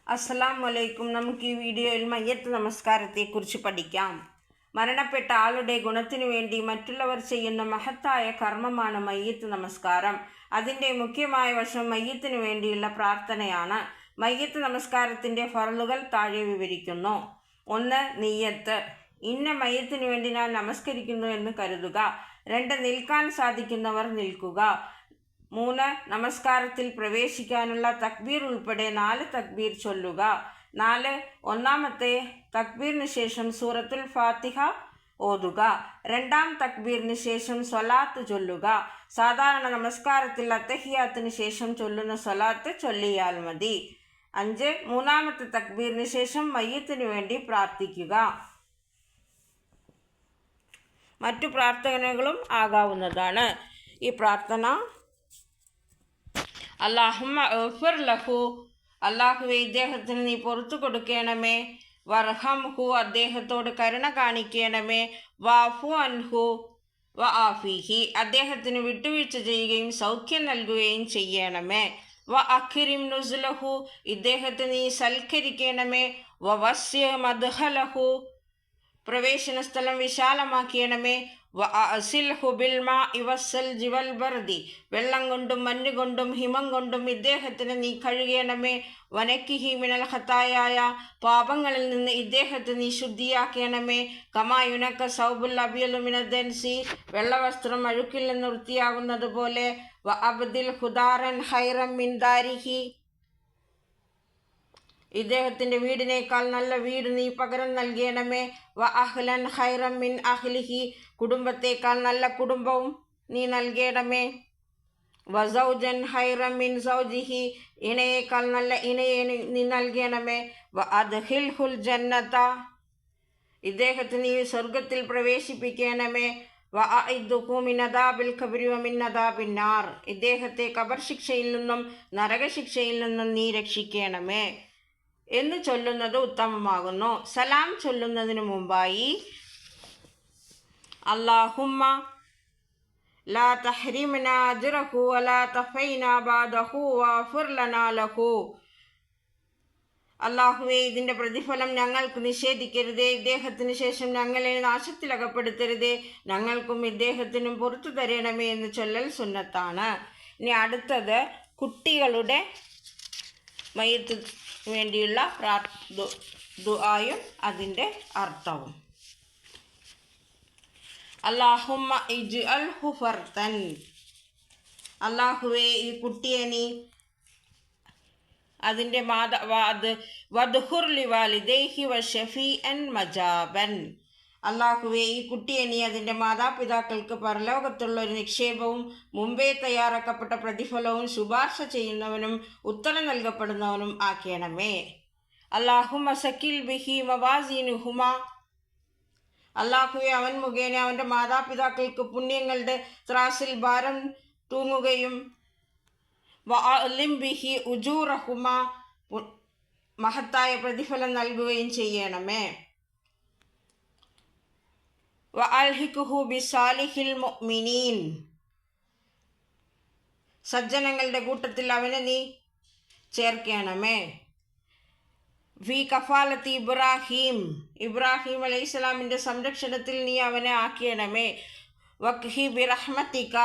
അസ്സലാമു അലൈക്കും. നമുക്ക് ഈ വീഡിയോയിൽ മയ്യത്ത് നമസ്കാരത്തെക്കുറിച്ച് പഠിക്കാം. മരണപ്പെട്ട ആളുടെ ഗുണത്തിനു വേണ്ടി മറ്റുള്ളവർ ചെയ്യുന്ന മഹത്തായ കർമ്മമാണ് മയ്യത്ത് നമസ്കാരം. അതിൻ്റെ മുഖ്യമായ വശം മയ്യത്തിനു വേണ്ടിയുള്ള പ്രാർത്ഥനയാണ്. മയ്യത്ത് നമസ്കാരത്തിൻ്റെ ഫർളുകൾ താഴെ വിവരിക്കുന്നു. 1. നിയ്യത്ത്. ഇന്ന മയ്യത്തിനു വേണ്ടി ഞാൻ നമസ്കരിക്കുന്നു എന്ന് കരുതുക. 2. നിൽക്കാൻ സാധിക്കുന്നവർ നിൽക്കുക. 3. നമസ്കാരത്തിൽ പ്രവേശിക്കാനുള്ള തക്ബീർ ഉൾപ്പെടെ 4 തക്ബീർ ചൊല്ലുക. 4. ഒന്നാമത്തെ തക്ബീറിന് ശേഷം സൂറത്തുൽ ഫാത്തിഹ ഓതുക. 2ാം തക്ബീറിന് ശേഷം സ്വലാത്ത് ചൊല്ലുക. സാധാരണ നമസ്കാരത്തിൽ അത്തഹിയാത്തിന് ശേഷം ചൊല്ലുന്ന സ്വലാത്ത് ചൊല്ലിയാൽ മതി. 5. മൂന്നാമത്തെ തക്ബീറിന് ശേഷം മയ്യത്തിനു വേണ്ടി പ്രാർത്ഥിക്കുക. മറ്റു പ്രാർത്ഥനകളും ആകാവുന്നതാണ്. ഈ പ്രാർത്ഥന: അല്ലാഹുമ്മ ഗഫിർ ലഹു, അല്ലാഹുവേ ഇദ്ദേഹത്തിന് നീ പുറത്തു കൊടുക്കണമേ. വർഹംഹു, അദ്ദേഹത്തോട് കരുണ കാണിക്കണമേ. വാഫു അൻഹു വ ആഫിഹി, അദ്ദേഹത്തിന് വിട്ടുവീഴ്ച ചെയ്യുകയും സൗഖ്യം നൽകുകയും ചെയ്യണമേ. വ അക്രിം നുസ്ലഹു, ഇദ്ദേഹത്തെ നീ സൽക്കരിക്കണമേ. വ വസ്യ മദ്ഹലഹു, പ്രവേശന സ്ഥലം വിശാലമാക്കിയണമേ. വ അസിൽഹു ബിൽ മാഇ വസ്സൽജി വൽ ബർദി, വെള്ളം കൊണ്ടും മഞ്ഞുകൊണ്ടും ഹിമം കൊണ്ടും ഇദ്ദേഹത്തിന് നീ കഴുകണമേ. വനക്കിഹി മിനൽ ഖതായായ, പാപങ്ങളിൽ നിന്ന് ഇദ്ദേഹത്തെ നീ ശുദ്ധിയാക്കണമേ. കമായുനക്ക സൗബുൽ അബിയലു മിനദ്ദൻസി, വെള്ളവസ്ത്രം അഴുക്കിൽ നിന്ന് വൃത്തിയാകുന്നത് പോലെ. വ അബ്ദിൽ ഹുദാറൻ ഹൈറം മിൻ ദാരിഹി, ഇദ്ദേഹത്തിൻ്റെ വീടിനേക്കാൾ നല്ല വീട് നീ പകരം നൽകണമേ. വ അഹ്ലൻ ഹൈറം മിൻ അഹ്ലിഹി, കുടുംബത്തേക്കാൾ നല്ല കുടുംബവും നീ നൽകണമേ. വ സൗജൻ ഹൈറം മിൻ സൗജിഹി, ഇണയേക്കാൾ നല്ല ഇണയെ നീ നൽകണമേ. വ അദ്ഖിൽഹുൽ ജന്നത, ഇദ്ദേഹത്തെ നീ സ്വർഗത്തിൽ പ്രവേശിപ്പിക്കണമേ. വ അഇദ്ഹു മിൻ അദാബിൽ ഖബ്രി വ മിൻ അദാബിൻ നാർ, ഇദ്ദേഹത്തെ ഖബർ ശിക്ഷയിൽ നിന്നും നരകശിക്ഷയിൽ നിന്നും നീ രക്ഷിക്കണമേ എന്ന് ചൊല്ലുന്നത് ഉത്തമമാകുന്നു. സലാം ചൊല്ലുന്നതിന് മുമ്പായി അല്ലാഹുമ്മ ലാ തഹ്രിംനാ അജ്റഹു വലാ തഫൈനാ ബഅദഹു വഗ്ഫിർ ലനാ ലഹു, അല്ലാഹുവേ ഇതിൻ്റെ പ്രതിഫലം ഞങ്ങൾക്ക് നിഷേധിക്കരുതേ, ഇദ്ദേഹത്തിന് ശേഷം ഞങ്ങളെ നാശത്തിലകപ്പെടുത്തരുതേ, ഞങ്ങൾക്കും ഇദ്ദേഹത്തിനും പുറത്തു തരണമേ എന്ന് ചൊല്ലൽ സുന്നത്താണ്. ഇനി അടുത്തത് കുട്ടികളുടെ മയ്യത്ത് വേണ്ടിയുള്ള ദുആയും അതിൻ്റെ അർത്ഥവും. അല്ലാഹുമ്മ ഇജ്അൽഹു ഫർതൻ, അല്ലാഹുവേ ഈ കുട്ടിയെ നീ അതിൻ്റെ വദ്ഹുർ ലിവാലിദൈഹി വശഫീഅൻ മജാബൻ, അല്ലാഹുവേ ഈ കുട്ടിയെ നീ അതിൻ്റെ മാതാപിതാക്കൾക്ക് പരലോകത്തുള്ള ഒരു നിക്ഷേപവും മുമ്പേ തയ്യാറാക്കപ്പെട്ട പ്രതിഫലവും ശുപാർശ ചെയ്യുന്നവനും ഉത്തരം നൽകപ്പെടുന്നവനും ആക്കണമേ. അല്ലാഹുമ്മ സക്കിൽ ബിഹി മവാസീനുഹുമ, അല്ലാഹുവേ അവൻ മുഖേന അവൻ്റെ മാതാപിതാക്കൾക്ക് പുണ്യങ്ങളുടെ ത്രാസിൽ ഭാരം തൂങ്ങുകയും വഅലിം ബിഹി ഉജൂറഹുമ, മഹത്തായ പ്രതിഫലം നൽകുകയും ചെയ്യണമേ. വ അൽഹിഖുഹു ബിസാലിഹിൽ മുഅ്മിനീൻ, സജ്ജനങ്ങളുടെ കൂട്ടത്തിൽ അവനെ നീ ചേർക്കണമേ. ഫി കഫാലത്തി ഇബ്രാഹിം, ഇബ്രാഹിം അലൈഹിസ്സലാമിൻ്റെ സംരക്ഷണത്തിൽ നീ അവനെ ആക്കണമേ. വഖ്ഹി ബിറഹ്മതിക,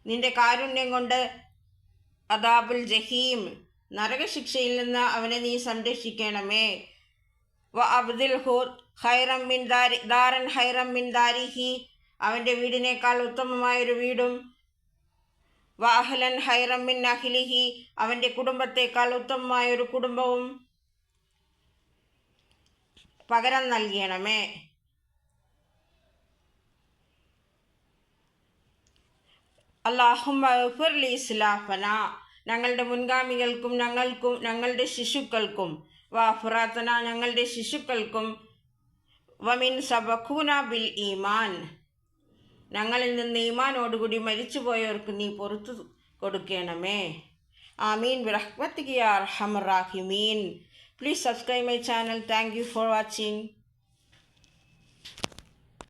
നിന്റെ കാരുണ്യം കൊണ്ട് അദാബുൽ ജഹീം, നരകശിക്ഷയിൽ നിന്ന് അവനെ നീ സംരക്ഷിക്കണമേ. വ അബ്ദിൽഹു ഹൈറം മിൻ ദാരൻ ഹൈറം മിൻ ദാരിഹി, അവൻ്റെ വീടിനേക്കാൾ ഉത്തമമായൊരു വീടും. വ അഹ്ലൻ ഹൈറം മിൻ അഹ്ലിഹി, അവൻ്റെ കുടുംബത്തേക്കാൾ ഉത്തമമായൊരു കുടുംബവും പകരം നൽകണമേ. അല്ലാഹുമ്മ ഗഫിർ ലി ഇസ്ലാഫന, ഞങ്ങളുടെ മുൻഗാമികൾക്കും ഞങ്ങളുടെ ശിശുക്കൾക്കും. വഅഫ്റാത്തന, ഞങ്ങളുടെ ശിശുക്കൾക്കും. വമിൻ സബഖൂന ബിൽ ഈമാൻ, ഞങ്ങളിൽ നിന്ന് ഈമാനോടുകൂടി മരിച്ചുപോയവർക്ക് നീ പുറത്തു കൊടുക്കണമേ. ആമീൻ ബിറഹ്മതിക യാ അർഹമർ റാഹിമീൻ. Please subscribe my channel. Thank you for watching.